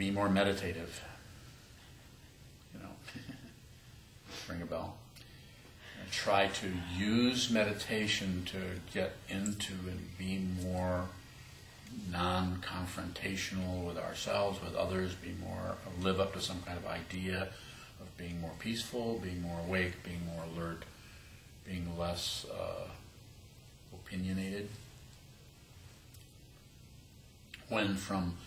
be more meditative. You know, ring a bell. And try to use meditation to get into and be more non-confrontational with ourselves, with others, live up to some kind of idea of being more peaceful, being more awake, being more alert, being less opinionated. When from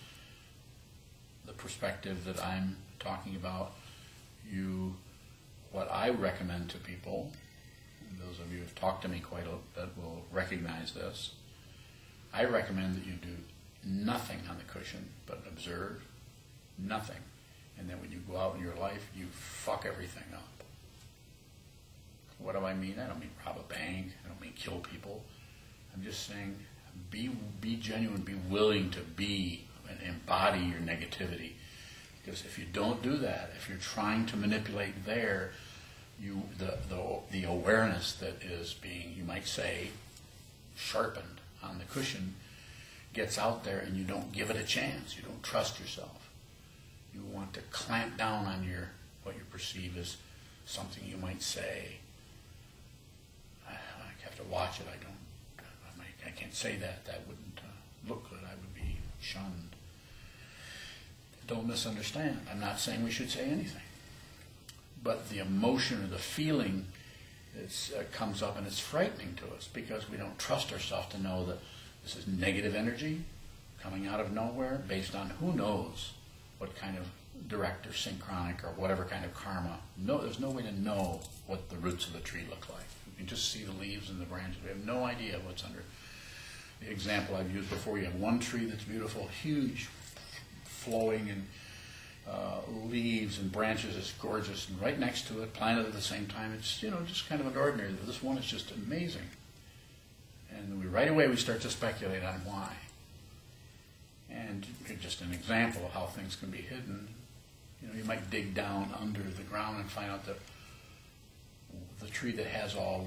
the perspective that I'm talking about, what I recommend to people, and those of you who have talked to me quite a bit will recognize this, I recommend that you do nothing on the cushion but observe, nothing. And then when you go out in your life, you fuck everything up. What do I mean? I don't mean rob a bank. I don't mean kill people. I'm just saying be genuine, be willing to be and embody your negativity. Because if you don't do that, if you're trying to manipulate there, the awareness that is being, you might say, sharpened on the cushion gets out there and you don't give it a chance. You don't trust yourself. You want to clamp down on what you perceive as something you might say. I have to watch it. I can't say that. That wouldn't look good. I would be shunned. Don't misunderstand. I'm not saying we should say anything. But the emotion or the feeling comes up, and it's frightening to us because we don't trust ourselves to know that this is negative energy coming out of nowhere based on who knows what kind of direct or synchronic or whatever kind of karma. No, there's no way to know what the roots of the tree look like. You can just see the leaves and the branches. We have no idea what's under. The example I've used before, you have one tree that's beautiful, huge, flowing, and leaves and branches is gorgeous, and right next to it, planted at the same time, it's just kind of an ordinary. This one is just amazing, and right away we start to speculate on why. And just an example of how things can be hidden. You might dig down under the ground and find out that the tree that has all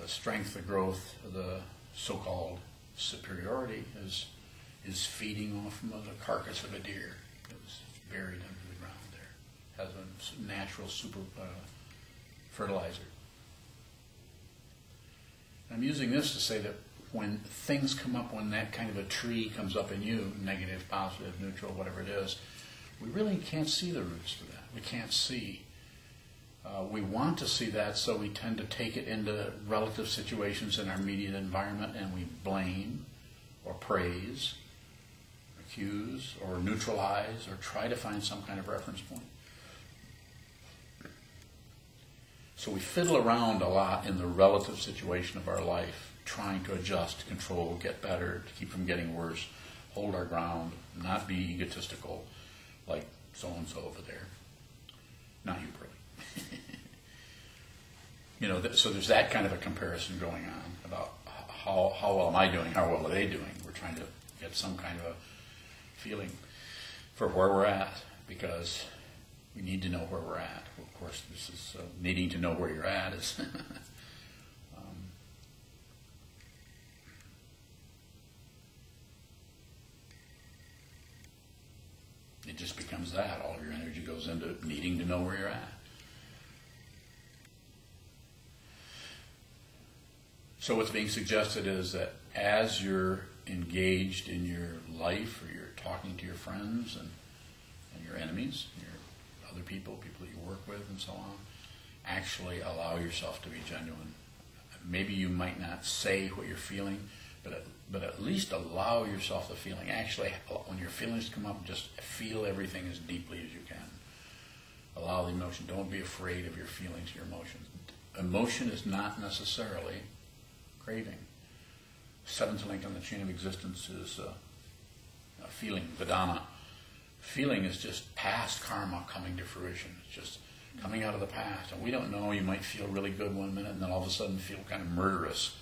the strength, the growth, the so-called superiority is feeding off from the carcass of a deer that was buried under the ground there. Has a natural super fertilizer. I'm using this to say that when things come up, when that kind of a tree comes up in you, negative, positive, neutral, whatever it is, we really can't see the roots to that. We can't see. We want to see that, so we tend to take it into relative situations in our immediate environment, and we blame or praise, accuse or neutralize or try to find some kind of reference point. So we fiddle around a lot in the relative situation of our life, trying to adjust, control, get better, to keep from getting worse, hold our ground, not be egotistical like so-and-so over there. Not you, Pearlie. So there's that kind of a comparison going on about how well am I doing, how well are they doing. We're trying to get some kind of a feeling for where we're at, because we need to know where we're at. Of course, this is needing to know where you're at is it just becomes that. All of your energy goes into needing to know where you're at. So what's being suggested is that as you're engaged in your life, or you're talking to your friends and your enemies, your other people that you work with and so on, actually allow yourself to be genuine. Maybe you might not say what you're feeling, but at least allow yourself the feeling. Actually, when your feelings come up, just feel everything as deeply as you can. Allow the emotion. Don't be afraid of your feelings, your emotions. Emotion is not necessarily craving. Seventh link on the chain of existence is feeling, Vedana. Feeling is just past karma coming to fruition. It's just coming out of the past. And we don't know, you might feel really good one minute and then all of a sudden feel kind of murderous.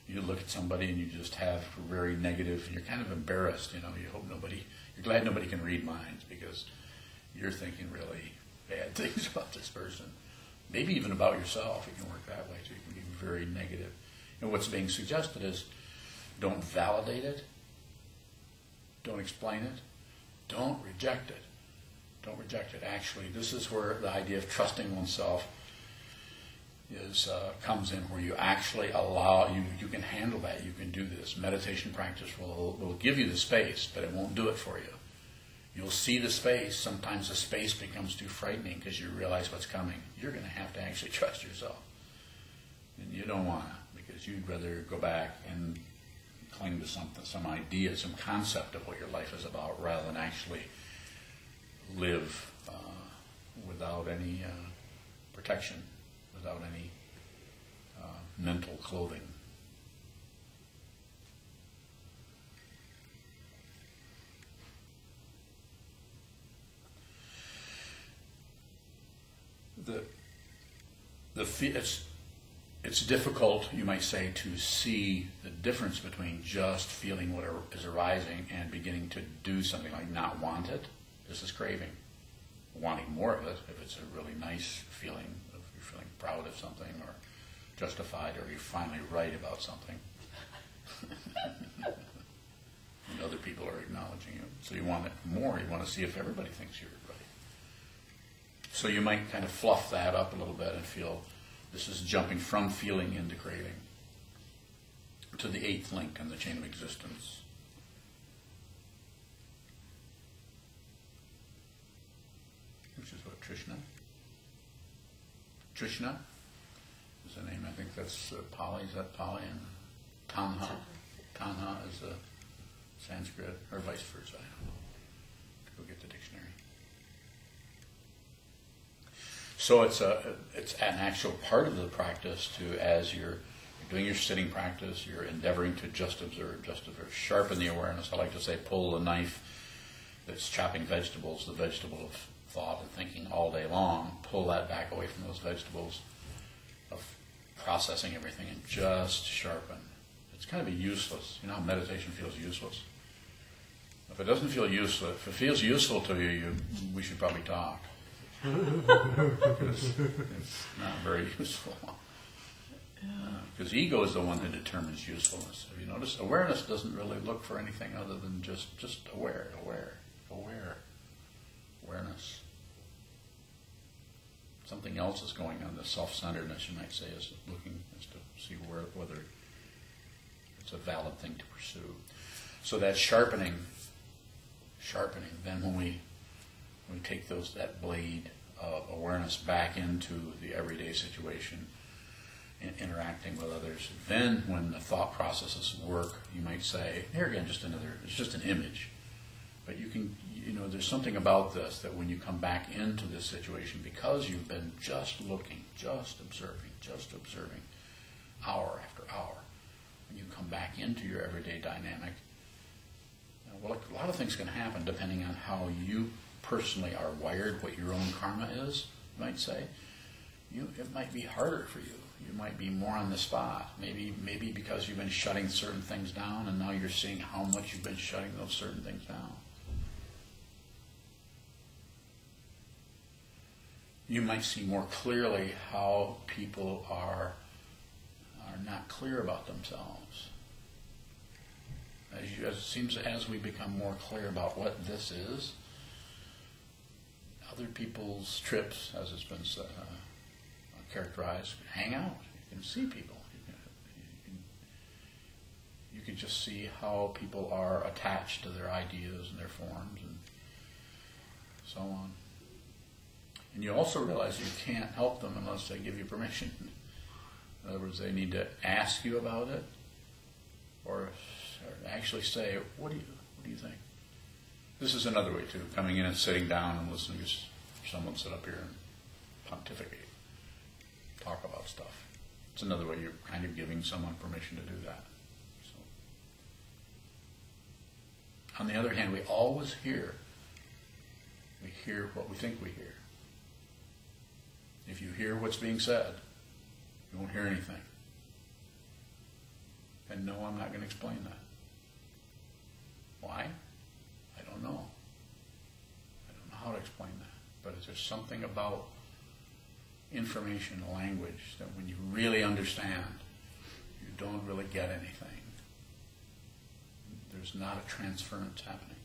You look at somebody and you just have very negative, and you're kind of embarrassed, you hope you're glad nobody can read minds because you're thinking really bad things about this person. Maybe even about yourself. It can work that way too. You can be very negative. And what's being suggested is don't validate it, don't explain it, don't reject it. Don't reject it. Actually, this is where the idea of trusting oneself comes in, where you actually allow, you can handle that, you can do this. Meditation practice will give you the space, but it won't do it for you. You'll see the space. Sometimes the space becomes too frightening because you realize what's coming. You're going to have to actually trust yourself. And you don't want to, because you'd rather go back and cling to something, some idea, some concept of what your life is about, rather than actually live without any protection, without any mental clothing. It's difficult, you might say, to see the difference between just feeling what is arising and beginning to do something like not want it. This is craving, wanting more of it. If it's a really nice feeling, if you're feeling proud of something or justified, or you're finally right about something, and other people are acknowledging you. So you want it more. You want to see if everybody thinks you're right. So you might kind of fluff that up a little bit and feel this is jumping from feeling into craving to the eighth link in the chain of existence. Which is what, Trishna? Trishna is the name. I think that's Pali. Is that Pali? And Tanha. Tanha is the Sanskrit, or vice versa. I don't know. Go get the dictionary. So it's an actual part of the practice to, as you're doing your sitting practice, you're endeavoring to just observe, sharpen the awareness. I like to say pull the knife that's chopping vegetables, the vegetable of thought and thinking all day long, pull that back away from those vegetables of processing everything and just sharpen. It's kind of useless. You know how meditation feels useless? If it doesn't feel useless, if it feels useful to you, we should probably talk. Because it's not very useful. Because ego is the one who determines usefulness. Have you noticed? Awareness doesn't really look for anything other than just awareness. Something else is going on. The self-centeredness, you might say, is looking as to see whether it's a valid thing to pursue. So that sharpening. Then when we take that blade of awareness back into the everyday situation, interacting with others, then when the thought processes work, you might say, here again, it's just an image. But there's something about this, that when you come back into this situation, because you've been just looking, just observing, hour after hour, when you come back into your everyday dynamic, well, a lot of things can happen depending on how you personally are wired, what your own karma is, you might say. It might be harder for you. You might be more on the spot. Maybe because you've been shutting certain things down, and now you're seeing how much you've been shutting those certain things down. You might see more clearly how people are not clear about themselves. It seems as we become more clear about what this is, other people's trips, as it's been characterized, hang out. You can see people. You can just see how people are attached to their ideas and their forms and so on. And you also realize you can't help them unless they give you permission. In other words, they need to ask you about it, or actually say, what do you think? This is another way too, coming in and sitting down and listening to someone sit up here and pontificate, talk about stuff. It's another way you're kind of giving someone permission to do that. So, on the other hand, we always hear. We hear what we think we hear. If you hear what's being said, you won't hear anything. And no, I'm not going to explain that. Why? I don't know. I don't know how to explain that. But there's something about information, language, that when you really understand, you don't really get anything. There's not a transference happening.